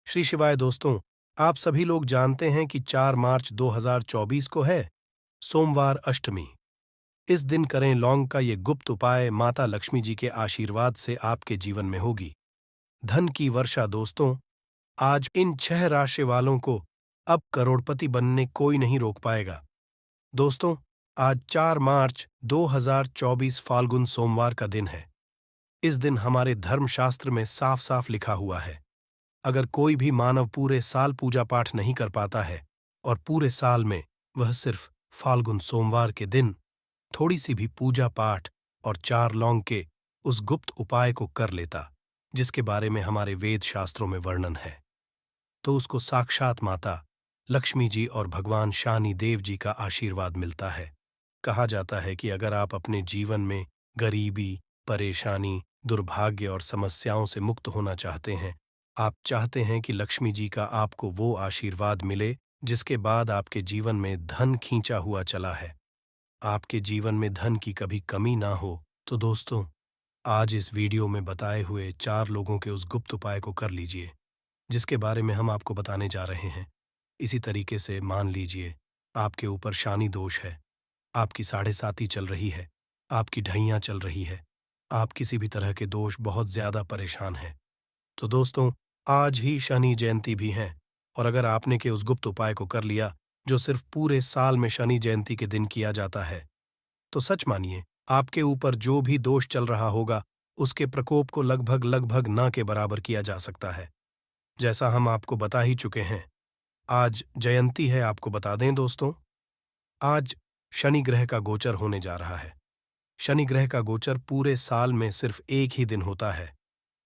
श्री शिवाय दोस्तों, आप सभी लोग जानते हैं कि 4 मार्च 2024 को है सोमवार अष्टमी। इस दिन करें लौंग का ये गुप्त उपाय, माता लक्ष्मी जी के आशीर्वाद से आपके जीवन में होगी धन की वर्षा। दोस्तों, आज इन 6 राशि वालों को अब करोड़पति बनने कोई नहीं रोक पाएगा। दोस्तों, आज 4 मार्च 2024 फाल्गुन सोमवार का दिन है। इस दिन हमारे धर्मशास्त्र में साफ साफ लिखा हुआ है, अगर कोई भी मानव पूरे साल पूजा पाठ नहीं कर पाता है और पूरे साल में वह सिर्फ फाल्गुन सोमवार के दिन थोड़ी सी भी पूजा पाठ और 4 लौंग के उस गुप्त उपाय को कर लेता, जिसके बारे में हमारे वेद शास्त्रों में वर्णन है, तो उसको साक्षात माता लक्ष्मी जी और भगवान शनि देव जी का आशीर्वाद मिलता है। कहा जाता है कि अगर आप अपने जीवन में गरीबी, परेशानी, दुर्भाग्य और समस्याओं से मुक्त होना चाहते हैं, आप चाहते हैं कि लक्ष्मी जी का आपको वो आशीर्वाद मिले जिसके बाद आपके जीवन में धन खींचा हुआ चला है, आपके जीवन में धन की कभी कमी ना हो, तो दोस्तों, आज इस वीडियो में बताए हुए 4 लोगों के उस गुप्त उपाय को कर लीजिए, जिसके बारे में हम आपको बताने जा रहे हैं। इसी तरीके से मान लीजिए आपके ऊपर शनि दोष है, आपकी साढ़े साती चल रही है, आपकी ढैया चल रही है, आप किसी भी तरह के दोष बहुत ज्यादा परेशान हैं, तो दोस्तों, आज ही शनि जयंती भी है। और अगर आपने के उस गुप्त उपाय को कर लिया जो सिर्फ पूरे साल में शनि जयंती के दिन किया जाता है, तो सच मानिए आपके ऊपर जो भी दोष चल रहा होगा उसके प्रकोप को लगभग लगभग न के बराबर किया जा सकता है। जैसा हम आपको बता ही चुके हैं, आज जयंती है। आपको बता दें दोस्तों, आज शनि ग्रह का गोचर होने जा रहा है। शनि ग्रह का गोचर पूरे साल में सिर्फ एक ही दिन होता है,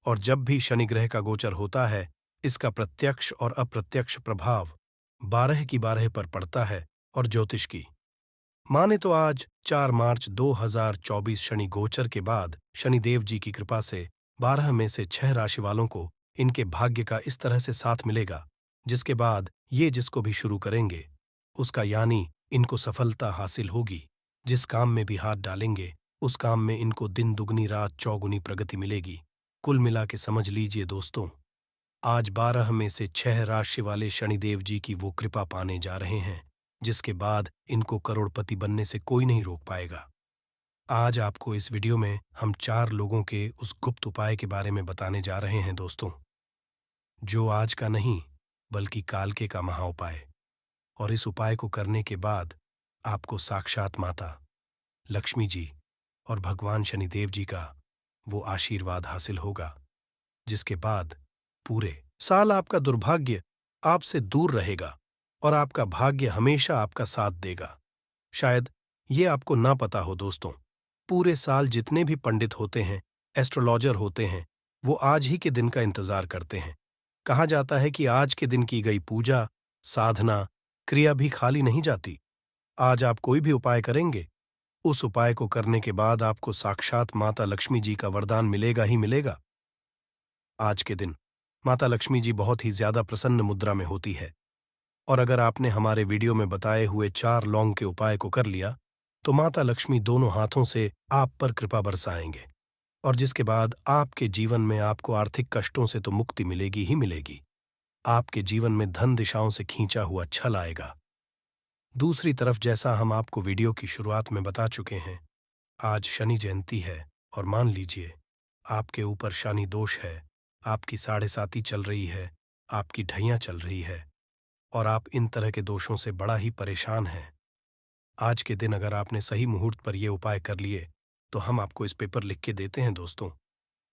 और जब भी शनि ग्रह का गोचर होता है, इसका प्रत्यक्ष और अप्रत्यक्ष प्रभाव 12 की 12 पर पड़ता है। और ज्योतिष की माने तो आज 4 मार्च 2024 शनि गोचर के बाद शनिदेव जी की कृपा से 12 में से 6 राशि वालों को इनके भाग्य का इस तरह से साथ मिलेगा, जिसके बाद ये जिसको भी शुरू करेंगे उसका यानी इनको सफलता हासिल होगी। जिस काम में भी हाथ डालेंगे उस काम में इनको दिन दुगनी रात चौगुनी प्रगति मिलेगी। कुल मिला के समझ लीजिए दोस्तों, आज 12 में से 6 राशि वाले शनिदेव जी की वो कृपा पाने जा रहे हैं, जिसके बाद इनको करोड़पति बनने से कोई नहीं रोक पाएगा। आज आपको इस वीडियो में हम 4 लोगों के उस गुप्त उपाय के बारे में बताने जा रहे हैं दोस्तों, जो आज का नहीं बल्कि काल के का महा उपाय। और इस उपाय को करने के बाद आपको साक्षात माता लक्ष्मी जी और भगवान शनिदेव जी का वो आशीर्वाद हासिल होगा, जिसके बाद पूरे साल आपका दुर्भाग्य आपसे दूर रहेगा और आपका भाग्य हमेशा आपका साथ देगा। शायद ये आपको ना पता हो दोस्तों, पूरे साल जितने भी पंडित होते हैं, एस्ट्रोलॉजर होते हैं, वो आज ही के दिन का इंतजार करते हैं। कहा जाता है कि आज के दिन की गई पूजा, साधना, क्रिया भी खाली नहीं जाती। आज आप कोई भी उपाय करेंगे, उस उपाय को करने के बाद आपको साक्षात माता लक्ष्मी जी का वरदान मिलेगा ही मिलेगा। आज के दिन माता लक्ष्मी जी बहुत ही ज्यादा प्रसन्न मुद्रा में होती है, और अगर आपने हमारे वीडियो में बताए हुए 4 लौंग के उपाय को कर लिया, तो माता लक्ष्मी दोनों हाथों से आप पर कृपा बरसाएंगे, और जिसके बाद आपके जीवन में आपको आर्थिक कष्टों से तो मुक्ति मिलेगी ही मिलेगी, आपके जीवन में धन दिशाओं से खींचा हुआ छल आएगा। दूसरी तरफ, जैसा हम आपको वीडियो की शुरुआत में बता चुके हैं, आज शनि जयंती है, और मान लीजिए आपके ऊपर शनि दोष है, आपकी साढ़े साती चल रही है, आपकी ढैया चल रही है, और आप इन तरह के दोषों से बड़ा ही परेशान हैं। आज के दिन अगर आपने सही मुहूर्त पर यह उपाय कर लिए, तो हम आपको इस पेपर लिख के देते हैं दोस्तों।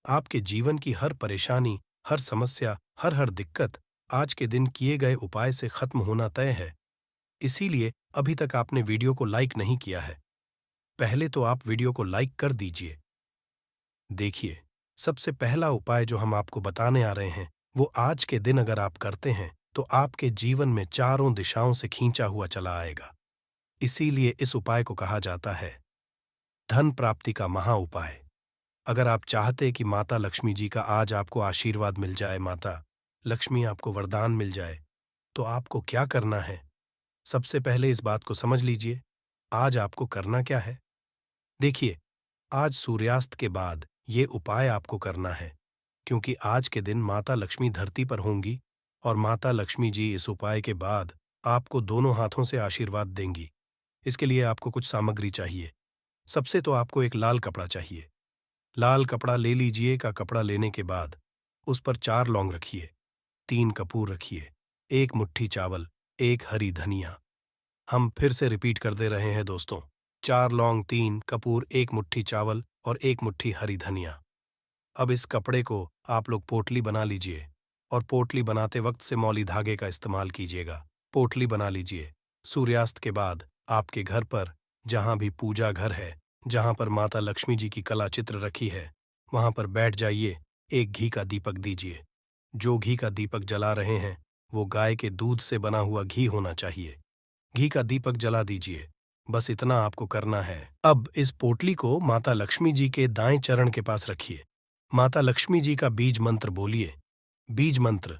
आपके जीवन की हर परेशानी, हर समस्या, हर दिक्कत आज के दिन किए गए उपाय से खत्म होना तय है। इसीलिए अभी तक आपने वीडियो को लाइक नहीं किया है, पहले तो आप वीडियो को लाइक कर दीजिए। देखिए, सबसे पहला उपाय जो हम आपको बताने आ रहे हैं, वो आज के दिन अगर आप करते हैं तो आपके जीवन में चारों दिशाओं से खींचा हुआ चला आएगा। इसीलिए इस उपाय को कहा जाता है धन प्राप्ति का महा उपाय। अगर आप चाहते कि माता लक्ष्मी जी का आज आपको आशीर्वाद मिल जाए, माता लक्ष्मी आपको वरदान मिल जाए, तो आपको क्या करना है? सबसे पहले इस बात को समझ लीजिए, आज आपको करना क्या है। देखिए, आज सूर्यास्त के बाद ये उपाय आपको करना है, क्योंकि आज के दिन माता लक्ष्मी धरती पर होंगी और माता लक्ष्मी जी इस उपाय के बाद आपको दोनों हाथों से आशीर्वाद देंगी। इसके लिए आपको कुछ सामग्री चाहिए। सबसे तो आपको एक लाल कपड़ा चाहिए। लाल कपड़ा ले लीजिए। का कपड़ा लेने के बाद उस पर 4 लौंग रखिए, 3 कपूर रखिए, 1 मुट्ठी चावल, 1 हरी धनिया। हम फिर से रिपीट कर दे रहे हैं दोस्तों। 4 लौंग, 3 कपूर, 1 मुट्ठी चावल और 1 मुट्ठी हरी धनिया। अब इस कपड़े को आप लोग पोटली बना लीजिए और पोटली बनाते वक्त से मौली धागे का इस्तेमाल कीजिएगा। पोटली बना लीजिए। सूर्यास्त के बाद आपके घर पर जहां भी पूजा घर है, जहां पर माता लक्ष्मी जी की कला चित्र रखी है, वहां पर बैठ जाइए। एक घी का दीपक दीजिए। जो घी का दीपक जला रहे हैं वो गाय के दूध से बना हुआ घी होना चाहिए। घी का दीपक जला दीजिए। बस इतना आपको करना है। अब इस पोटली को माता लक्ष्मी जी के दाएं चरण के पास रखिए। माता लक्ष्मी जी का बीज मंत्र बोलिए। बीज मंत्र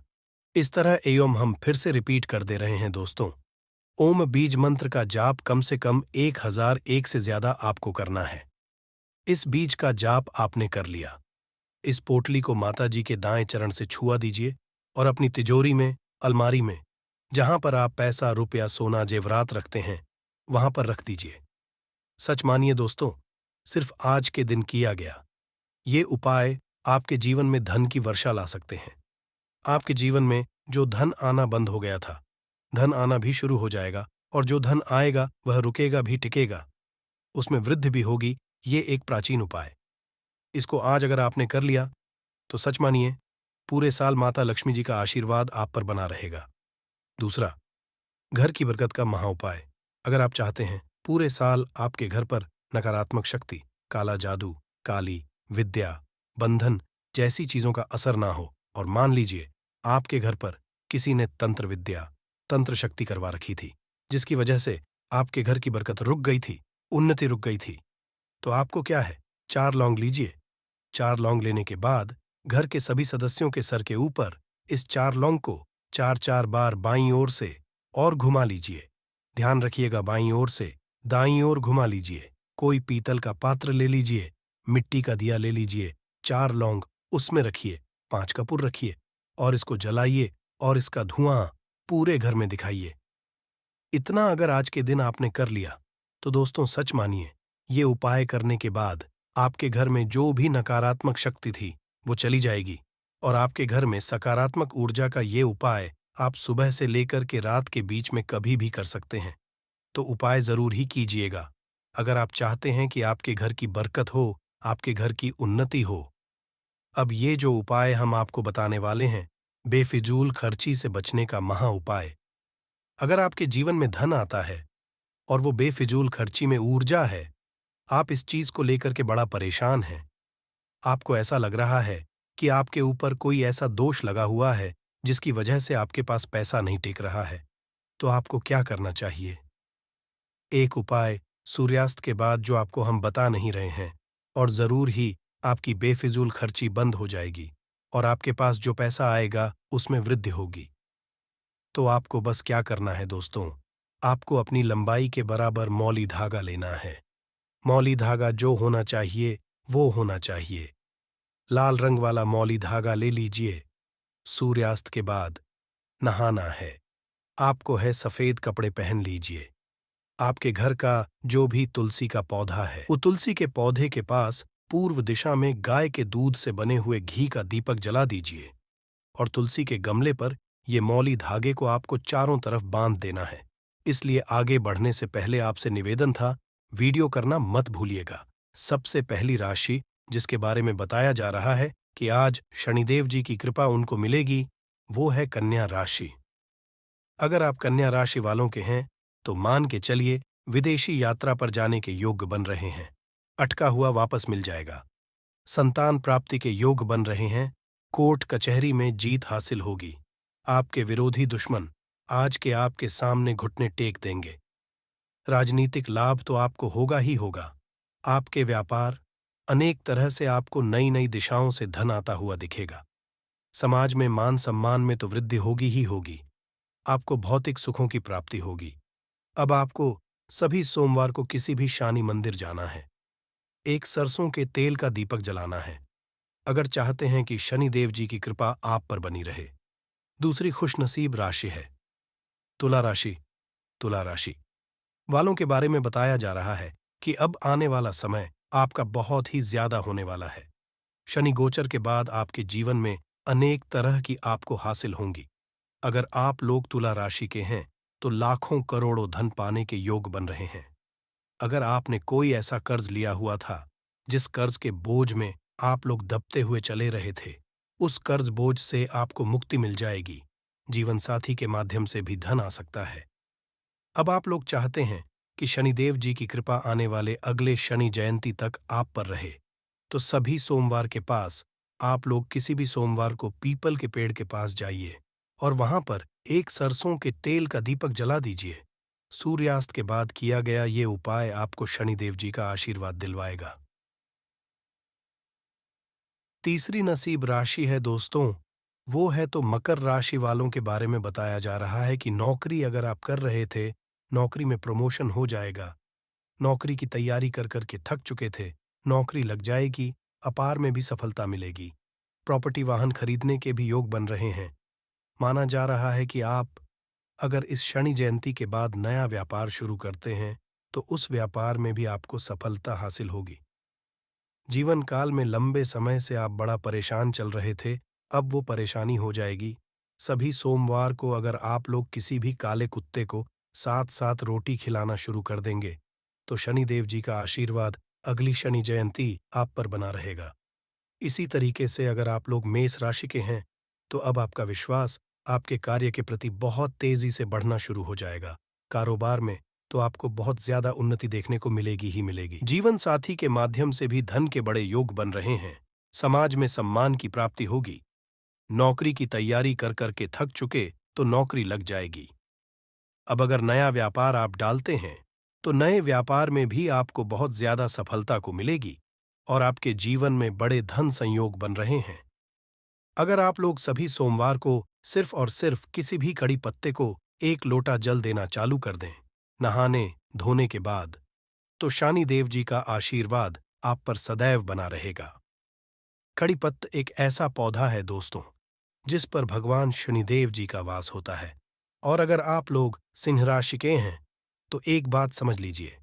इस तरह एवं हम फिर से रिपीट कर दे रहे हैं दोस्तों। ओम बीज मंत्र का जाप कम से कम 1001 से ज्यादा आपको करना है। इस बीज का जाप आपने कर लिया। इस पोटली को माता जी के दाएं चरण से छुआ दीजिए और अपनी तिजोरी में, अलमारी में, जहां पर आप पैसा, रुपया, सोना, जेवरात रखते हैं, वहां पर रख दीजिए। सच मानिए दोस्तों, सिर्फ आज के दिन किया गया ये उपाय आपके जीवन में धन की वर्षा ला सकते हैं। आपके जीवन में जो धन आना बंद हो गया था, धन आना भी शुरू हो जाएगा और जो धन आएगा वह रुकेगा भी, टिकेगा, उसमें वृद्धि भी होगी। ये एक प्राचीन उपाय। इसको आज अगर आपने कर लिया तो सच मानिए पूरे साल माता लक्ष्मी जी का आशीर्वाद आप पर बना रहेगा। दूसरा, घर की बरकत का महा उपाय। अगर आप चाहते हैं पूरे साल आपके घर पर नकारात्मक शक्ति, काला जादू, काली विद्या, बंधन जैसी चीजों का असर ना हो, और मान लीजिए आपके घर पर किसी ने तंत्र विद्या, तंत्र शक्ति करवा रखी थी, जिसकी वजह से आपके घर की बरकत रुक गई थी, उन्नति रुक गई थी, तो आपको क्या है, 4 लौंग लीजिए। 4 लौंग लेने के बाद घर के सभी सदस्यों के सर के ऊपर इस 4 लौंग को 4-4 बार बाईं ओर से और घुमा लीजिए। ध्यान रखिएगा, बाईं ओर से दाईं ओर घुमा लीजिए। कोई पीतल का पात्र ले लीजिए, मिट्टी का दिया ले लीजिए, 4 लौंग उसमें रखिए, 5 कपूर रखिए और इसको जलाइए और इसका धुआं पूरे घर में दिखाइए। इतना अगर आज के दिन आपने कर लिया तो दोस्तों सच मानिए ये उपाय करने के बाद आपके घर में जो भी नकारात्मक शक्ति थी वो चली जाएगी और आपके घर में सकारात्मक ऊर्जा का ये उपाय आप सुबह से लेकर के रात के बीच में कभी भी कर सकते हैं। तो उपाय जरूर ही कीजिएगा अगर आप चाहते हैं कि आपके घर की बरकत हो, आपके घर की उन्नति हो। अब ये जो उपाय हम आपको बताने वाले हैं, बेफिजूल खर्ची से बचने का महा उपाय। अगर आपके जीवन में धन आता है और वो बेफिजूल खर्ची में ऊर्जा है, आप इस चीज को लेकर के बड़ा परेशान हैं, आपको ऐसा लग रहा है कि आपके ऊपर कोई ऐसा दोष लगा हुआ है जिसकी वजह से आपके पास पैसा नहीं टिक रहा है, तो आपको क्या करना चाहिए? एक उपाय सूर्यास्त के बाद जो आपको हम बता नहीं रहे हैं, और जरूर ही आपकी बेफिजूल खर्ची बंद हो जाएगी और आपके पास जो पैसा आएगा उसमें वृद्धि होगी। तो आपको बस क्या करना है दोस्तों, आपको अपनी लंबाई के बराबर मौली धागा लेना है। मौली धागा जो होना चाहिए वो होना चाहिए। लाल रंग वाला मौली धागा ले लीजिए। सूर्यास्त के बाद नहाना है। आपको है सफेद कपड़े पहन लीजिए। आपके घर का जो भी तुलसी का पौधा है, वो तुलसी के पौधे के पास पूर्व दिशा में गाय के दूध से बने हुए घी का दीपक जला दीजिए और तुलसी के गमले पर ये मौली धागे को आपको चारों तरफ बांध देना है। इसलिए आगे बढ़ने से पहले आपसे निवेदन था, वीडियो करना मत भूलिएगा। सबसे पहली राशि जिसके बारे में बताया जा रहा है कि आज शनिदेव जी की कृपा उनको मिलेगी, वो है कन्या राशि। अगर आप कन्या राशि वालों के हैं तो मान के चलिए विदेशी यात्रा पर जाने के योग्य बन रहे हैं। अटका हुआ वापस मिल जाएगा। संतान प्राप्ति के योग बन रहे हैं। कोर्ट कचहरी में जीत हासिल होगी। आपके विरोधी दुश्मन आज के आपके सामने घुटने टेक देंगे। राजनीतिक लाभ तो आपको होगा ही होगा। आपके व्यापार अनेक तरह से आपको नई नई दिशाओं से धन आता हुआ दिखेगा। समाज में मान सम्मान में तो वृद्धि होगी ही होगी। आपको भौतिक सुखों की प्राप्ति होगी। अब आपको सभी सोमवार को किसी भी शानी मंदिर जाना है। एक सरसों के तेल का दीपक जलाना है, अगर चाहते हैं कि शनिदेव जी की कृपा आप पर बनी रहे। दूसरी खुशनसीब राशि है तुला राशि। तुला राशि वालों के बारे में बताया जा रहा है कि अब आने वाला समय आपका बहुत ही ज्यादा होने वाला है। शनि गोचर के बाद आपके जीवन में अनेक तरह की आपको हासिल होंगी। अगर आप लोग तुला राशि के हैं तो लाखों करोड़ों धन पाने के योग बन रहे हैं। अगर आपने कोई ऐसा कर्ज लिया हुआ था जिस कर्ज के बोझ में आप लोग दबते हुए चले रहे थे, उस कर्ज बोझ से आपको मुक्ति मिल जाएगी। जीवन साथी के माध्यम से भी धन आ सकता है। अब आप लोग चाहते हैं कि शनिदेव जी की कृपा आने वाले अगले शनि जयंती तक आप पर रहे, तो सभी सोमवार के पास आप लोग किसी भी सोमवार को पीपल के पेड़ के पास जाइए और वहां पर एक सरसों के तेल का दीपक जला दीजिए। सूर्यास्त के बाद किया गया ये उपाय आपको शनिदेव जी का आशीर्वाद दिलवाएगा। तीसरी नसीब राशि है दोस्तों, वो है तो मकर राशि वालों के बारे में बताया जा रहा है कि नौकरी अगर आप कर रहे थे, नौकरी में प्रमोशन हो जाएगा। नौकरी की तैयारी कर कर के थक चुके थे, नौकरी लग जाएगी, अपार में भी सफलता मिलेगी। प्रॉपर्टी वाहन खरीदने के भी योग बन रहे हैं। माना जा रहा है कि आप अगर इस शनि जयंती के बाद नया व्यापार शुरू करते हैं तो उस व्यापार में भी आपको सफलता हासिल होगी। जीवन काल में लंबे समय से आप बड़ा परेशान चल रहे थे, अब वो परेशानी हो जाएगी। सभी सोमवार को अगर आप लोग किसी भी काले कुत्ते को साथ साथ रोटी खिलाना शुरू कर देंगे तो शनिदेव जी का आशीर्वाद अगली शनि जयंती आप पर बना रहेगा। इसी तरीके से अगर आप लोग मेष राशि के हैं तो अब आपका विश्वास आपके कार्य के प्रति बहुत तेजी से बढ़ना शुरू हो जाएगा। कारोबार में तो आपको बहुत ज्यादा उन्नति देखने को मिलेगी ही मिलेगी। जीवन साथी के माध्यम से भी धन के बड़े योग बन रहे हैं। समाज में सम्मान की प्राप्ति होगी। नौकरी की तैयारी कर कर के थक चुके तो नौकरी लग जाएगी। अब अगर नया व्यापार आप डालते हैं तो नए व्यापार में भी आपको बहुत ज्यादा सफलता को मिलेगी और आपके जीवन में बड़े धन संयोग बन रहे हैं। अगर आप लोग सभी सोमवार को सिर्फ और सिर्फ किसी भी कड़ी पत्ते को एक लोटा जल देना चालू कर दें नहाने धोने के बाद, तो शनि देव जी का आशीर्वाद आप पर सदैव बना रहेगा। कड़ी पत्त एक ऐसा पौधा है दोस्तों जिस पर भगवान शनिदेव जी का वास होता है। और अगर आप लोग सिंह राशि के हैं तो एक बात समझ लीजिए,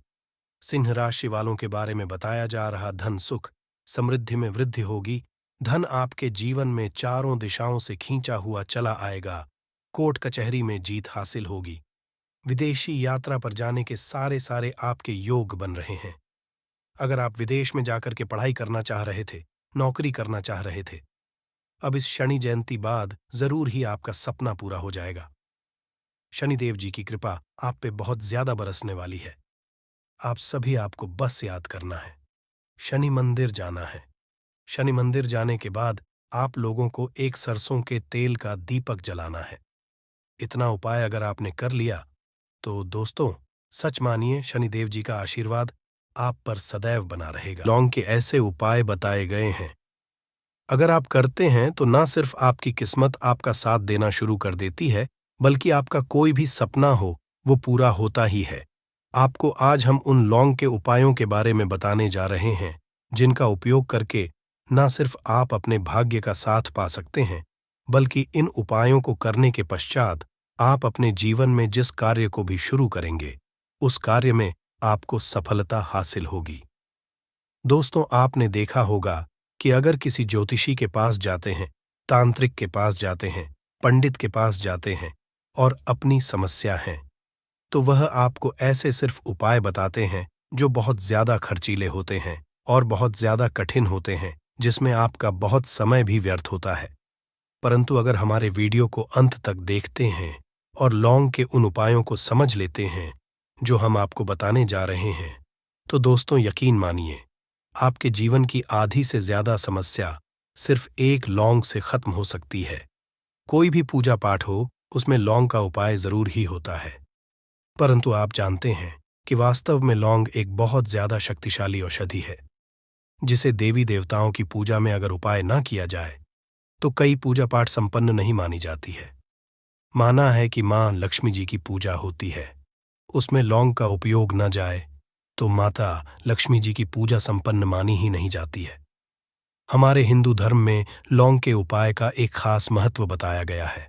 सिंह राशि वालों के बारे में बताया जा रहा धन सुख समृद्धि में वृद्धि होगी। धन आपके जीवन में चारों दिशाओं से खींचा हुआ चला आएगा। कोर्ट कचहरी में जीत हासिल होगी। विदेशी यात्रा पर जाने के सारे सारे आपके योग बन रहे हैं। अगर आप विदेश में जाकर के पढ़ाई करना चाह रहे थे, नौकरी करना चाह रहे थे, अब इस शनि जयंती बाद जरूर ही आपका सपना पूरा हो जाएगा। शनिदेव जी की कृपा आप पे बहुत ज्यादा बरसने वाली है। आप सभी आपको बस याद करना है, शनि मंदिर जाना है। शनि मंदिर जाने के बाद आप लोगों को एक सरसों के तेल का दीपक जलाना है। इतना उपाय अगर आपने कर लिया तो दोस्तों सच मानिए शनिदेव जी का आशीर्वाद आप पर सदैव बना रहेगा। लौंग के ऐसे उपाय बताए गए हैं, अगर आप करते हैं तो ना सिर्फ आपकी किस्मत आपका साथ देना शुरू कर देती है, बल्कि आपका कोई भी सपना हो वो पूरा होता ही है। आपको आज हम उन लौंग के उपायों के बारे में बताने जा रहे हैं जिनका उपयोग करके ना सिर्फ आप अपने भाग्य का साथ पा सकते हैं, बल्कि इन उपायों को करने के पश्चात आप अपने जीवन में जिस कार्य को भी शुरू करेंगे उस कार्य में आपको सफलता हासिल होगी। दोस्तों आपने देखा होगा कि अगर किसी ज्योतिषी के पास जाते हैं, तांत्रिक के पास जाते हैं, पंडित के पास जाते हैं और अपनी समस्या है तो वह आपको ऐसे सिर्फ उपाय बताते हैं जो बहुत ज्यादा खर्चीले होते हैं और बहुत ज्यादा कठिन होते हैं, जिसमें आपका बहुत समय भी व्यर्थ होता है। परंतु अगर हमारे वीडियो को अंत तक देखते हैं और लौंग के उन उपायों को समझ लेते हैं जो हम आपको बताने जा रहे हैं, तो दोस्तों यकीन मानिए आपके जीवन की आधी से ज्यादा समस्या सिर्फ एक लौंग से खत्म हो सकती है। कोई भी पूजा पाठ हो उसमें लौंग का उपाय जरूर ही होता है, परंतु आप जानते हैं कि वास्तव में लौंग एक बहुत ज्यादा शक्तिशाली औषधि है जिसे देवी देवताओं की पूजा में अगर उपाय ना किया जाए तो कई पूजा पाठ संपन्न नहीं मानी जाती है। माना है कि मां लक्ष्मी जी की पूजा होती है, उसमें लौंग का उपयोग न जाए तो माता लक्ष्मी जी की पूजा संपन्न मानी ही नहीं जाती है। हमारे हिंदू धर्म में लौंग के उपाय का एक खास महत्व बताया गया है।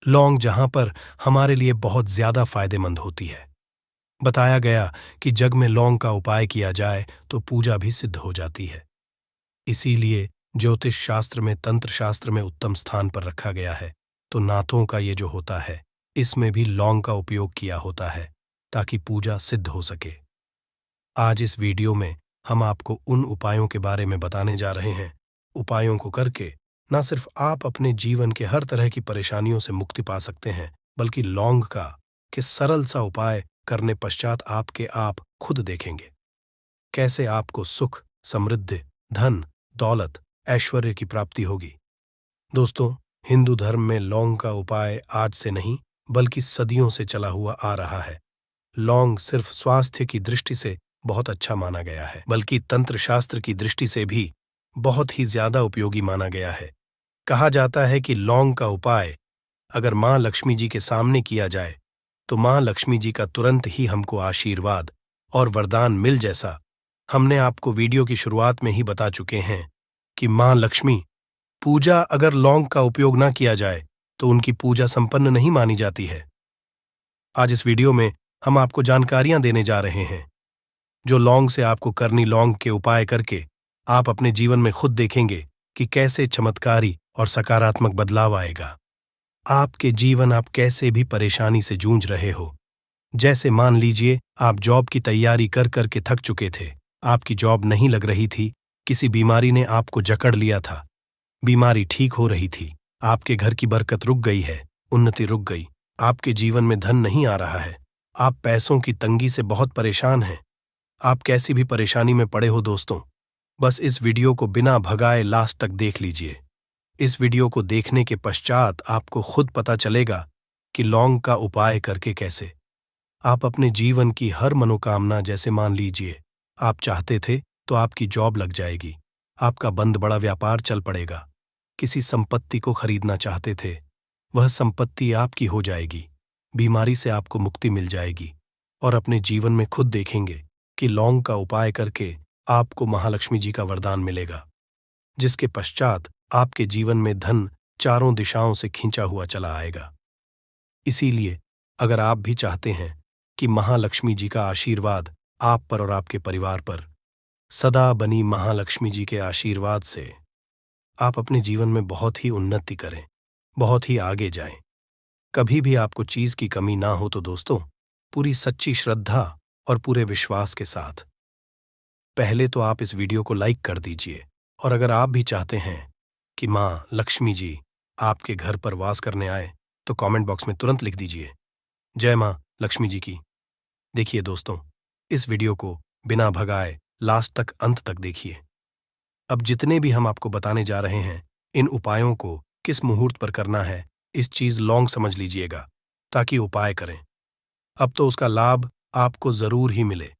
लौंग जहां पर हमारे लिए बहुत ज्यादा फायदेमंद होती है। बताया गया कि जग में लौंग का उपाय किया जाए तो पूजा भी सिद्ध हो जाती है। इसीलिए ज्योतिष शास्त्र में, तंत्र शास्त्र में उत्तम स्थान पर रखा गया है। तो नाथों का ये जो होता है, इसमें भी लौंग का उपयोग किया होता है ताकि पूजा सिद्ध हो सके। आज इस वीडियो में हम आपको उन उपायों के बारे में बताने जा रहे हैं, उपायों को करके न सिर्फ आप अपने जीवन के हर तरह की परेशानियों से मुक्ति पा सकते हैं, बल्कि लौंग का कि सरल सा उपाय करने पश्चात आपके आप खुद देखेंगे कैसे आपको सुख, समृद्धि, धन, दौलत, ऐश्वर्य की प्राप्ति होगी। दोस्तों, हिंदू धर्म में लौंग का उपाय आज से नहीं बल्कि सदियों से चला हुआ आ रहा है। लौंग सिर्फ स्वास्थ्य की दृष्टि से बहुत अच्छा माना गया है, बल्कि तंत्र शास्त्र की दृष्टि से भी बहुत ही ज्यादा उपयोगी माना गया है। कहा जाता है कि लौंग का उपाय अगर मां लक्ष्मी जी के सामने किया जाए तो मां लक्ष्मी जी का तुरंत ही हमको आशीर्वाद और वरदान मिल जैसा हमने आपको वीडियो की शुरुआत में ही बता चुके हैं कि मां लक्ष्मी पूजा अगर लौंग का उपयोग ना किया जाए तो उनकी पूजा संपन्न नहीं मानी जाती है। आज इस वीडियो में हम आपको जानकारियां देने जा रहे हैं जो लौंग से आपको करनी, लौंग के उपाय करके आप अपने जीवन में खुद देखेंगे कि कैसे चमत्कारी और सकारात्मक बदलाव आएगा। आपके जीवन, आप कैसे भी परेशानी से जूझ रहे हो, जैसे मान लीजिए आप जॉब की तैयारी कर करके थक चुके थे, आपकी जॉब नहीं लग रही थी, किसी बीमारी ने आपको जकड़ लिया था, बीमारी ठीक हो रही थी, आपके घर की बरकत रुक गई है, उन्नति रुक गई, आपके जीवन में धन नहीं आ रहा है, आप पैसों की तंगी से बहुत परेशान हैं, आप कैसी भी परेशानी में पड़े हो दोस्तों, बस इस वीडियो को बिना भगाए लास्ट तक देख लीजिए। इस वीडियो को देखने के पश्चात आपको खुद पता चलेगा कि लौंग का उपाय करके कैसे आप अपने जीवन की हर मनोकामना, जैसे मान लीजिए आप चाहते थे तो आपकी जॉब लग जाएगी, आपका बंद बड़ा व्यापार चल पड़ेगा, किसी संपत्ति को खरीदना चाहते थे, वह संपत्ति आपकी हो जाएगी, बीमारी से आपको मुक्ति मिल जाएगी और अपने जीवन में खुद देखेंगे कि लौंग का उपाय करके आपको महालक्ष्मी जी का वरदान मिलेगा, जिसके पश्चात आपके जीवन में धन चारों दिशाओं से खींचा हुआ चला आएगा। इसीलिए अगर आप भी चाहते हैं कि महालक्ष्मी जी का आशीर्वाद आप पर और आपके परिवार पर सदा बनी महालक्ष्मी जी के आशीर्वाद से आप अपने जीवन में बहुत ही उन्नति करें, बहुत ही आगे जाएं, कभी भी आपको चीज की कमी ना हो, तो दोस्तों पूरी सच्ची श्रद्धा और पूरे विश्वास के साथ पहले तो आप इस वीडियो को लाइक कर दीजिए। और अगर आप भी चाहते हैं कि मां लक्ष्मी जी आपके घर पर वास करने आए तो कमेंट बॉक्स में तुरंत लिख दीजिए, जय मां लक्ष्मी जी की। देखिए दोस्तों, इस वीडियो को बिना भगाए लास्ट तक, अंत तक देखिए। अब जितने भी हम आपको बताने जा रहे हैं, इन उपायों को किस मुहूर्त पर करना है, इस चीज लौंग समझ लीजिएगा ताकि उपाय करें। अब तो उसका लाभ आपको जरूर ही मिले।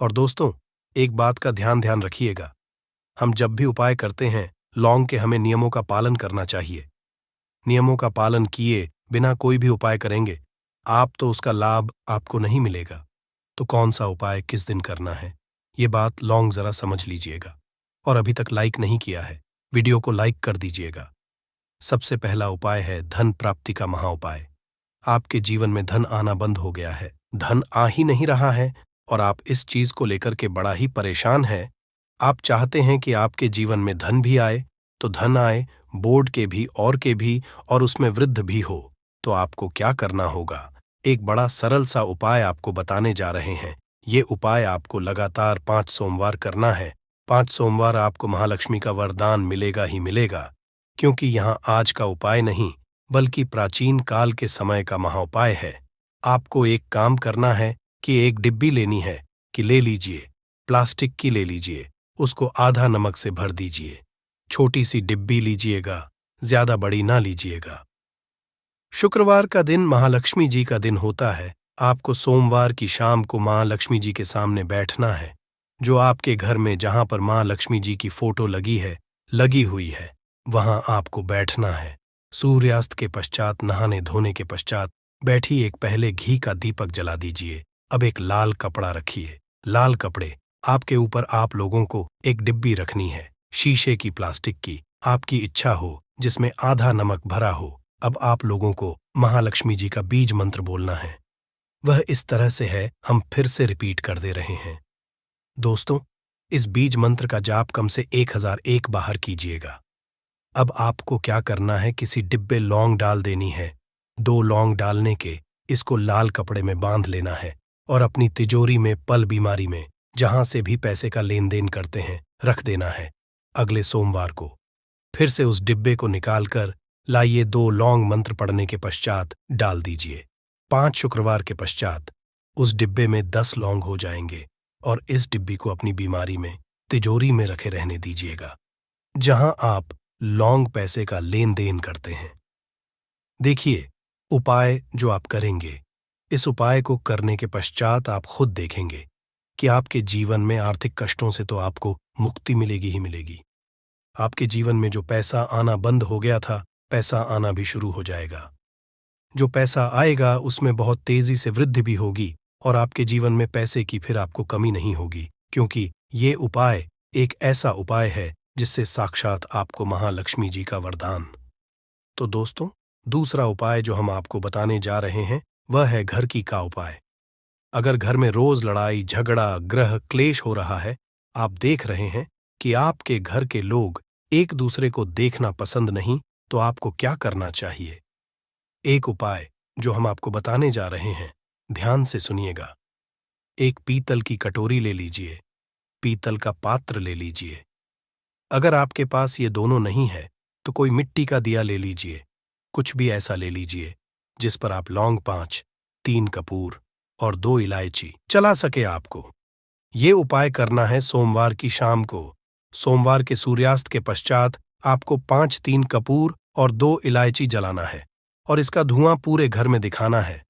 और दोस्तों, एक बात का ध्यान रखिएगा, हम जब भी उपाय करते हैं लौंग के, हमें नियमों का पालन करना चाहिए। नियमों का पालन किए बिना कोई भी उपाय करेंगे आप तो उसका लाभ आपको नहीं मिलेगा। तो कौन सा उपाय किस दिन करना है, ये बात लौंग जरा समझ लीजिएगा। और अभी तक लाइक नहीं किया है, वीडियो को लाइक कर दीजिएगा। सबसे पहला उपाय है धन प्राप्ति का महा उपाय। आपके जीवन में धन आना बंद हो गया है, धन आ ही नहीं रहा है और आप इस चीज को लेकर के बड़ा ही परेशान हैं। आप चाहते हैं कि आपके जीवन में धन भी आए, तो धन आए, बोर्ड के भी और उसमें वृद्ध भी हो। तो आपको क्या करना होगा, एक बड़ा सरल सा उपाय आपको बताने जा रहे हैं। ये उपाय आपको लगातार 5 सोमवार करना है। 5 सोमवार आपको महालक्ष्मी का वरदान मिलेगा ही मिलेगा, क्योंकि यहाँ आज का उपाय नहीं बल्कि प्राचीन काल के समय का महाउपाय है। आपको एक काम करना है कि एक डिब्बी लेनी है, कि ले लीजिए, प्लास्टिक की ले लीजिए, उसको आधा नमक से भर दीजिए। छोटी सी डिब्बी लीजिएगा, ज्यादा बड़ी ना लीजिएगा। शुक्रवार का दिन महालक्ष्मी जी का दिन होता है। आपको सोमवार की शाम को मां लक्ष्मी जी के सामने बैठना है। जो आपके घर में जहां पर मां लक्ष्मी जी की फोटो लगी हुई है, वहां आपको बैठना है। सूर्यास्त के पश्चात, नहाने धोने के पश्चात बैठी एक पहले घी का दीपक जला दीजिए। अब एक लाल कपड़ा रखिए, लाल कपड़े आपके ऊपर आप लोगों को एक डिब्बी रखनी है, शीशे की, प्लास्टिक की, आपकी इच्छा हो, जिसमें आधा नमक भरा हो। अब आप लोगों को महालक्ष्मी जी का बीज मंत्र बोलना है। वह इस तरह से है, हम फिर से रिपीट कर दे रहे हैं। दोस्तों, इस बीज मंत्र का जाप कम से 1001 बाहर कीजिएगा। अब आपको क्या करना है, किसी डिब्बे लौंग डाल देनी है। 2 लौंग डालने के इसको लाल कपड़े में बांध लेना है और अपनी तिजोरी में पल बीमारी में जहां से भी पैसे का लेन देन करते हैं रख देना है। अगले सोमवार को फिर से उस डिब्बे को निकालकर लाइए, 2 लौंग मंत्र पढ़ने के पश्चात डाल दीजिए। 5 शुक्रवार के पश्चात उस डिब्बे में 10 लौंग हो जाएंगे और इस डिब्बी को अपनी बीमारी में तिजोरी में रखे रहने दीजिएगा, जहां आप लौंग पैसे का लेन देन करते हैं। देखिए, उपाय जो आप करेंगे, इस उपाय को करने के पश्चात आप खुद देखेंगे कि आपके जीवन में आर्थिक कष्टों से तो आपको मुक्ति मिलेगी ही मिलेगी। आपके जीवन में जो पैसा आना बंद हो गया था, पैसा आना भी शुरू हो जाएगा। जो पैसा आएगा उसमें बहुत तेजी से वृद्धि भी होगी और आपके जीवन में पैसे की फिर आपको कमी नहीं होगी, क्योंकि ये उपाय एक ऐसा उपाय है जिससे साक्षात आपको महालक्ष्मी जी का वरदान। तो दोस्तों, दूसरा उपाय जो हम आपको बताने जा रहे हैं वह है घर की का उपाय। अगर घर में रोज लड़ाई झगड़ा ग्रह क्लेश हो रहा है, आप देख रहे हैं कि आपके घर के लोग एक दूसरे को देखना पसंद नहीं, तो आपको क्या करना चाहिए? एक उपाय जो हम आपको बताने जा रहे हैं, ध्यान से सुनिएगा। एक पीतल की कटोरी ले लीजिए, पीतल का पात्र ले लीजिए। अगर आपके पास ये दोनों नहीं है तो कोई मिट्टी का दिया ले लीजिए, कुछ भी ऐसा ले लीजिए जिस पर आप लौंग 5, 3 कपूर और 2 इलायची चला सके आपको। ये उपाय करना है सोमवार की शाम को। सोमवार के सूर्यास्त के पश्चात आपको 5, 3 कपूर और 2 इलायची जलाना है और इसका धुआं पूरे घर में दिखाना है।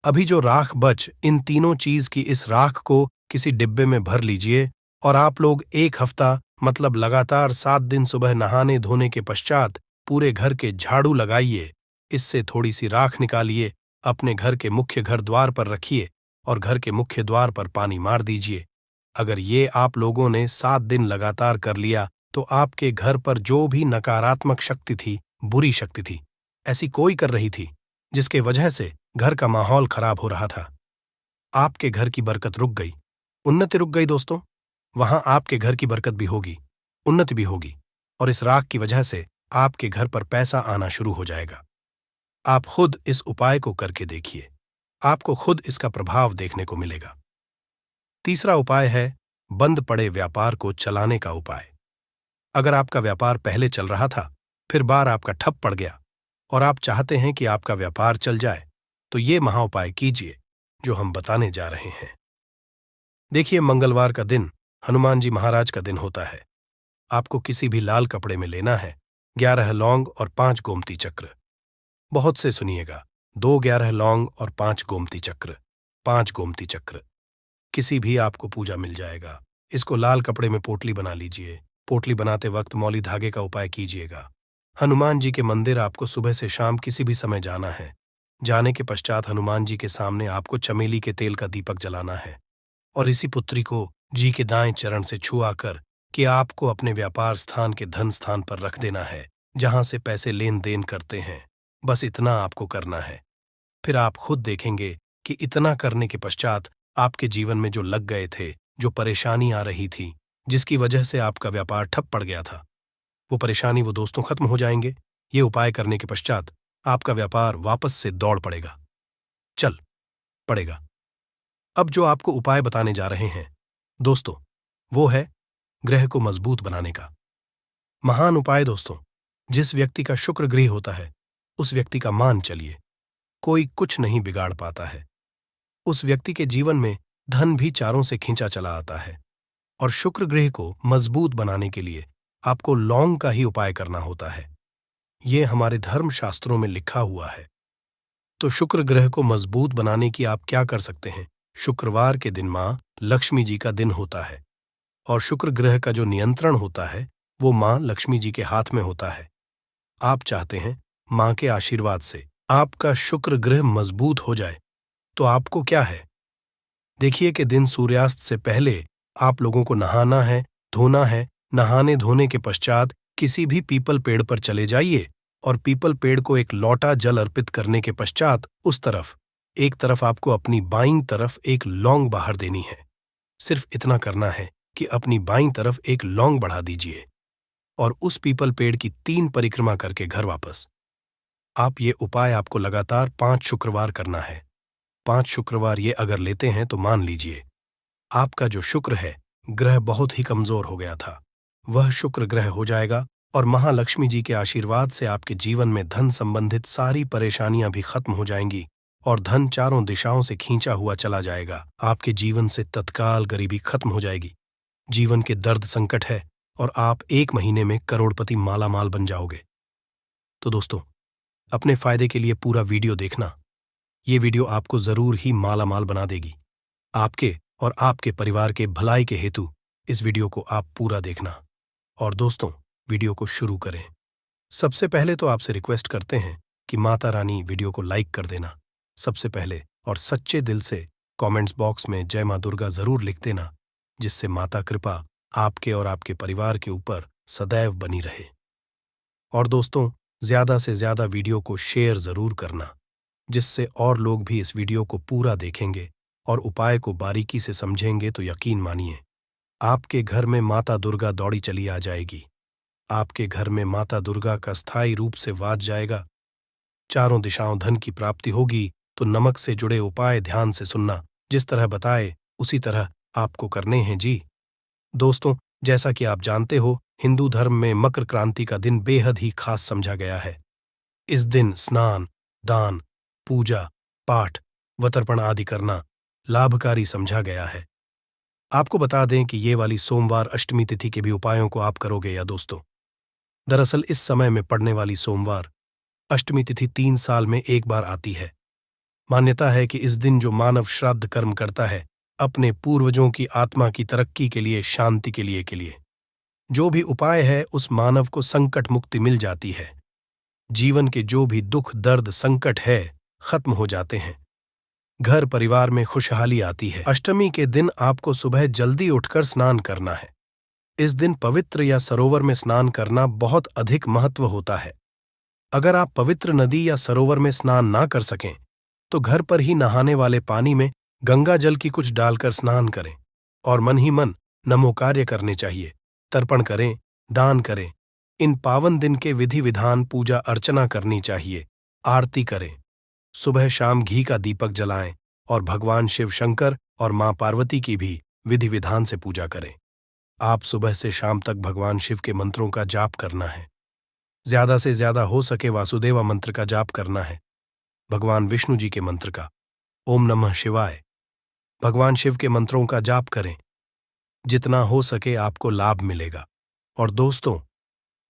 अभी जो राख बच, इन तीनों चीज की इस राख को किसी डिब्बे में भर लीजिए और आप लोग 1 हफ्ता मतलब लगातार 7 दिन सुबह नहाने धोने के पश्चात पूरे घर के झाड़ू लगाइए। इससे थोड़ी सी राख निकालिए, अपने घर के मुख्य घर द्वार पर रखिए और घर के मुख्य द्वार पर पानी मार दीजिए। अगर ये आप लोगों ने 7 दिन लगातार कर लिया तो आपके घर पर जो भी नकारात्मक शक्ति थी, बुरी शक्ति थी, ऐसी कोई कर रही थी जिसके वजह से घर का माहौल खराब हो रहा था, आपके घर की बरकत रुक गई, उन्नति रुक गई। दोस्तों, वहां आपके घर की बरकत भी होगी, उन्नति भी होगी और इस राख की वजह से आपके घर पर पैसा आना शुरू हो जाएगा। आप खुद इस उपाय को करके देखिए, आपको खुद इसका प्रभाव देखने को मिलेगा। तीसरा उपाय है बंद पड़े व्यापार को चलाने का उपाय। अगर आपका व्यापार पहले चल रहा था, फिर बार आपका ठप पड़ गया और आप चाहते हैं कि आपका व्यापार चल जाए, तो ये महाउपाय कीजिए जो हम बताने जा रहे हैं। देखिए, मंगलवार का दिन हनुमान जी महाराज का दिन होता है। आपको किसी भी लाल कपड़े में लेना है 11 लौंग और 5 गोमती चक्र। बहुत से सुनिएगा, 2 11 लौंग और 5 गोमती चक्र, 5 गोमती चक्र। किसी भी आपको पूजा मिल जाएगा। इसको लाल कपड़े में पोटली बना लीजिए। पोटली बनाते वक्त मौली धागे का उपाय कीजिएगा। हनुमान जी के मंदिर आपको सुबह से शाम किसी भी समय जाना है। जाने के पश्चात हनुमान जी के सामने आपको चमेली के तेल का दीपक जलाना है और इसी पुत्री को जी के दाएं चरण से छुआ कर कि आपको अपने व्यापार स्थान के धन स्थान पर रख देना है, जहां से पैसे लेन देन करते हैं। बस इतना आपको करना है। फिर आप खुद देखेंगे कि इतना करने के पश्चात आपके जीवन में जो लग गए थे, जो परेशानी आ रही थी, जिसकी वजह से आपका व्यापार ठप पड़ गया था, वो परेशानी वो दोस्तों खत्म हो जाएंगे। ये उपाय करने के पश्चात आपका व्यापार वापस से दौड़ पड़ेगा, चल पड़ेगा। अब जो आपको उपाय बताने जा रहे हैं दोस्तों, वो है ग्रह को मजबूत बनाने का महान उपाय। दोस्तों, जिस व्यक्ति का शुक्र गृह होता है, उस व्यक्ति का मान चलिए कोई कुछ नहीं बिगाड़ पाता है। उस व्यक्ति के जीवन में धन भी चारों से खींचा चला आता है और शुक्र गृह को मजबूत बनाने के लिए आपको लौंग का ही उपाय करना होता है। ये हमारे धर्म शास्त्रों में लिखा हुआ है। तो शुक्र ग्रह को मजबूत बनाने की आप क्या कर सकते हैं? शुक्रवार के दिन मां लक्ष्मी जी का दिन होता है और शुक्र ग्रह का जो नियंत्रण होता है वो मां लक्ष्मी जी के हाथ में होता है। आप चाहते हैं मां के आशीर्वाद से आपका शुक्र ग्रह मजबूत हो जाए, तो आपको क्या है? देखिए कि दिन सूर्यास्त से पहले आप लोगों को नहाना है, धोना है। नहाने धोने के पश्चात किसी भी पीपल पेड़ पर चले जाइए और पीपल पेड़ को एक लौटा जल अर्पित करने के पश्चात एक तरफ आपको अपनी बाईं तरफ एक लौंग बाहर देनी है। सिर्फ इतना करना है कि अपनी बाईं तरफ एक लौंग बढ़ा दीजिए और उस पीपल पेड़ की 3 परिक्रमा करके घर वापस। आप ये उपाय आपको लगातार 5 शुक्रवार करना है। 5 शुक्रवार ये अगर लेते हैं तो मान लीजिए आपका जो शुक्र है ग्रह बहुत ही कमजोर हो गया था, वह शुक्र ग्रह हो जाएगा और महालक्ष्मी जी के आशीर्वाद से आपके जीवन में धन संबंधित सारी परेशानियां भी खत्म हो जाएंगी और धन चारों दिशाओं से खींचा हुआ चला जाएगा। आपके जीवन से तत्काल गरीबी खत्म हो जाएगी। जीवन के दर्द संकट है और आप 1 महीने में करोड़पति मालामाल बन जाओगे। तो दोस्तों, अपने फायदे के लिए पूरा वीडियो देखना। ये वीडियो आपको जरूर ही मालामाल बना देगी। आपके और आपके परिवार के भलाई के हेतु इस वीडियो को आप पूरा देखना। और दोस्तों, वीडियो को शुरू करें। सबसे पहले तो आपसे रिक्वेस्ट करते हैं कि माता रानी वीडियो को लाइक कर देना सबसे पहले, और सच्चे दिल से कमेंट्स बॉक्स में जय मां दुर्गा जरूर लिख देना, जिससे माता कृपा आपके और आपके परिवार के ऊपर सदैव बनी रहे। और दोस्तों, ज्यादा से ज्यादा वीडियो को शेयर जरूर करना, जिससे और लोग भी इस वीडियो को पूरा देखेंगे और उपाय को बारीकी से समझेंगे तो यकीन मानिए आपके घर में माता दुर्गा दौड़ी चली आ जाएगी। आपके घर में माता दुर्गा का स्थायी रूप से वास जाएगा। चारों दिशाओं धन की प्राप्ति होगी। तो नमक से जुड़े उपाय ध्यान से सुनना, जिस तरह बताए उसी तरह आपको करने हैं जी। दोस्तों, जैसा कि आप जानते हो, हिंदू धर्म में मकर क्रांति का दिन बेहद ही खास समझा गया है। इस दिन स्नान, दान, पूजा, पाठ व तर्पण आदि करना लाभकारी समझा गया है। आपको बता दें कि ये वाली सोमवार अष्टमी तिथि के भी उपायों को आप करोगे या दोस्तों? दरअसल इस समय में पड़ने वाली सोमवार अष्टमी तिथि 3 साल में एक बार आती है। मान्यता है कि इस दिन जो मानव श्राद्ध कर्म करता है, अपने पूर्वजों की आत्मा की तरक्की के लिए, शांति के लिए जो भी उपाय है, उस मानव को संकट मुक्ति मिल जाती है। जीवन के जो भी दुख, दर्द, संकट है, खत्म हो जाते हैं। घर परिवार में खुशहाली आती है। अष्टमी के दिन आपको सुबह जल्दी उठकर स्नान करना है। इस दिन पवित्र या सरोवर में स्नान करना बहुत अधिक महत्व होता है। अगर आप पवित्र नदी या सरोवर में स्नान ना कर सकें, तो घर पर ही नहाने वाले पानी में गंगा जल की कुछ डालकर स्नान करें और मन ही मन नमोकार्य करने चाहिए। तर्पण करें, दान करें। इन पावन दिन के विधि विधान पूजा अर्चना करनी चाहिए। आरती करें। सुबह शाम घी का दीपक जलाएं और भगवान शिव शंकर और मां पार्वती की भी विधि विधान से पूजा करें। आप सुबह से शाम तक भगवान शिव के मंत्रों का जाप करना है। ज्यादा से ज्यादा हो सके वासुदेवा मंत्र का जाप करना है। भगवान विष्णु जी के मंत्र का, ओम नमः शिवाय, भगवान शिव के मंत्रों का जाप करें। जितना हो सके आपको लाभ मिलेगा। और दोस्तों,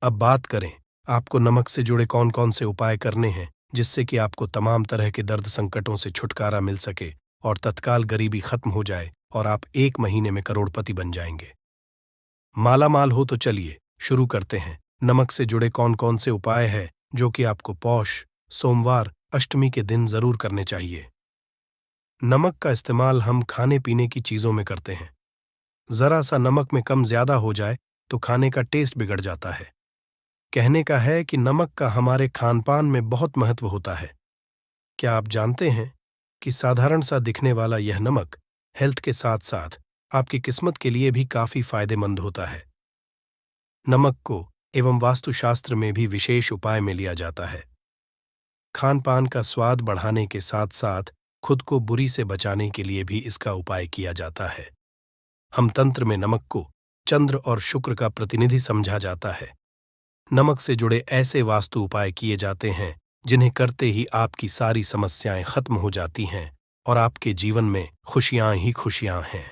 अब बात करें आपको नमक से जुड़े कौन कौन से उपाय करने हैं, जिससे कि आपको तमाम तरह के दर्द संकटों से छुटकारा मिल सके और तत्काल गरीबी खत्म हो जाए और आप 1 महीने में करोड़पति बन जाएंगे, मालामाल हो। तो चलिए शुरू करते हैं। नमक से जुड़े कौन कौन से उपाय हैं जो कि आपको पौष, सोमवार, अष्टमी के दिन जरूर करने चाहिए। नमक का इस्तेमाल हम खाने पीने की चीजों में करते हैं। जरा सा नमक में कम ज्यादा हो जाए तो खाने का टेस्ट बिगड़ जाता है। कहने का है कि नमक का हमारे खानपान में बहुत महत्व होता है। क्या आप जानते हैं कि साधारण सा दिखने वाला यह नमक हेल्थ के साथ साथ आपकी किस्मत के लिए भी काफी फायदेमंद होता है। नमक को एवं वास्तुशास्त्र में भी विशेष उपाय में लिया जाता है। खान पान का स्वाद बढ़ाने के साथ साथ खुद को बुरी से बचाने के लिए भी इसका उपाय किया जाता है। हम तंत्र में नमक को चंद्र और शुक्र का प्रतिनिधि समझा जाता है। नमक से जुड़े ऐसे वास्तु उपाय किए जाते हैं जिन्हें करते ही आपकी सारी समस्याएं खत्म हो जाती हैं और आपके जीवन में खुशियां ही खुशियां हैं।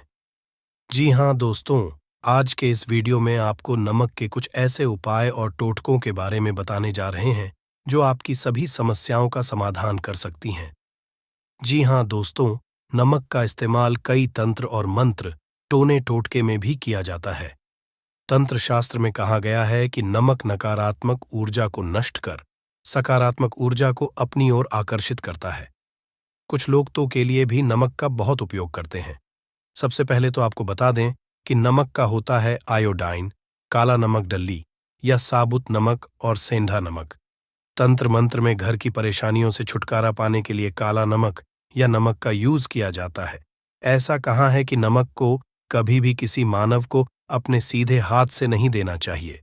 जी हाँ दोस्तों, आज के इस वीडियो में आपको नमक के कुछ ऐसे उपाय और टोटकों के बारे में बताने जा रहे हैं जो आपकी सभी समस्याओं का समाधान कर सकती हैं। जी हाँ दोस्तों, नमक का इस्तेमाल कई तंत्र और मंत्र, टोने टोटके में भी किया जाता है। तंत्र शास्त्र में कहा गया है कि नमक नकारात्मक ऊर्जा को नष्ट कर सकारात्मक ऊर्जा को अपनी ओर आकर्षित करता है। कुछ लोग तो के लिए भी नमक का बहुत उपयोग करते हैं। सबसे पहले तो आपको बता दें कि नमक का होता है आयोडाइन, काला नमक डल्ली या साबुत नमक और सेंधा नमक। तंत्र मंत्र में घर की परेशानियों से छुटकारा पाने के लिए काला नमक या नमक का यूज किया जाता है। ऐसा कहा है कि नमक को कभी भी किसी मानव को अपने सीधे हाथ से नहीं देना चाहिए।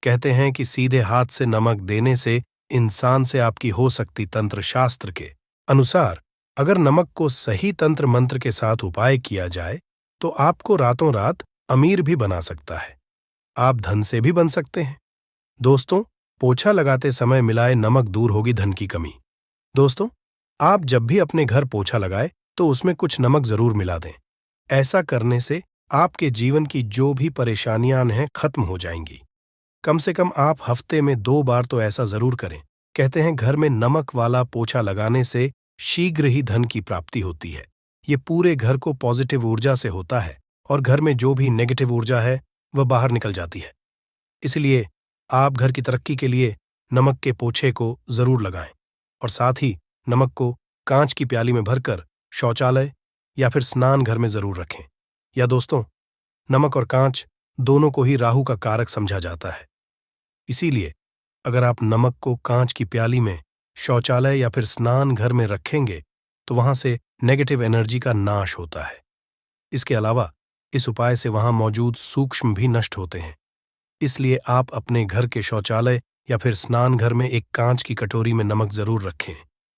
कहते हैं कि सीधे हाथ से नमक देने से इंसान से आपकी हो सकती तंत्र शास्त्र के अनुसार अगर नमक को सही तंत्र मंत्र के साथ उपाय किया जाए तो आपको रातों रात अमीर भी बना सकता है। आप धन से भी बन सकते हैं। दोस्तों, पोछा लगाते समय मिलाए नमक दूर होगी धन की कमी। दोस्तों, आप जब भी अपने घर पोछा लगाए तो उसमें कुछ नमक जरूर मिला दें। ऐसा करने से आपके जीवन की जो भी परेशानियां हैं खत्म हो जाएंगी। कम से कम आप हफ्ते में 2 बार तो ऐसा जरूर करें। कहते हैं घर में नमक वाला पोछा लगाने से शीघ्र ही धन की प्राप्ति होती है। ये पूरे घर को पॉजिटिव ऊर्जा से होता है और घर में जो भी नेगेटिव ऊर्जा है वह बाहर निकल जाती है। इसलिए आप घर की तरक्की के लिए नमक के पोछे को जरूर लगाएं और साथ ही नमक को कांच की प्याली में भरकर शौचालय या फिर स्नान घर में जरूर रखें। या दोस्तों, नमक और कांच दोनों को ही राहु का कारक समझा जाता है। इसीलिए अगर आप नमक को कांच की प्याली में शौचालय या फिर स्नान घर में रखेंगे तो वहां से नेगेटिव एनर्जी का नाश होता है। इसके अलावा इस उपाय से वहां मौजूद सूक्ष्म भी नष्ट होते हैं। इसलिए आप अपने घर के शौचालय या फिर स्नान घर में एक कांच की कटोरी में नमक जरूर रखें।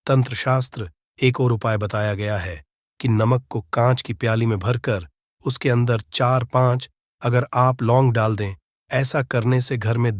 तंत्र शास्त्र एक और उपाय बताया गया है कि नमक को कांच की प्याली में भरकर उसके अंदर 4-5 अगर आप लौंग डाल दें। ऐसा करने से घर में